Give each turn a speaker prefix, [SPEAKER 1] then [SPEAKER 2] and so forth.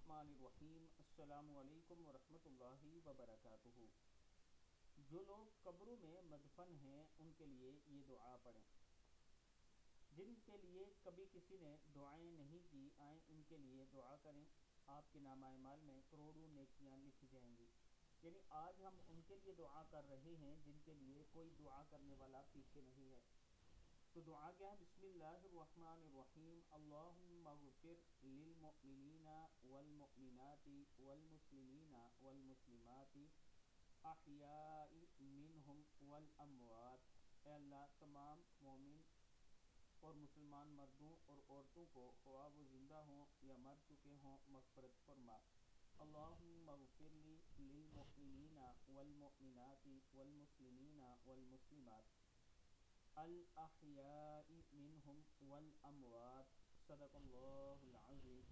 [SPEAKER 1] الرحمن الرحیم السلام علیکم ورحمۃ اللہ وبرکاتہ۔ جو لوگ قبروں میں مدفن ہیں ان کے لیے یہ دعا پڑھیں۔ جن کے لیے کبھی کسی نے دعائیں نہیں کی آئیں ان کے لیے دعا کریں، آپ کے نامہ اعمال میں کروڑوں نیکیاں لکھی جائیں گی۔ یعنی آج ہم ان کے لیے دعا کر رہے ہیں جن کے لیے کوئی دعا کرنے والا پیچھے نہیں ہے۔ تو دعا کیا ہے؟ بسم اللہ الرحمن الرحیم، اللہم اغفر للمؤمنین والمؤمنات والمسلمین والمسلمات احیاء منہم والاموات۔ اے اللہ تمام مومن اور مسلمان مردوں اور عورتوں کو، خواہ وہ زندہ ہوں یا مر چکے ہوں، مغفرت فرما۔ اللہم اغفر للمؤمنین والمؤمنات والمسلمین والمسلمات الاحیاء منہم والاموات۔ صدق اللہ العظیم۔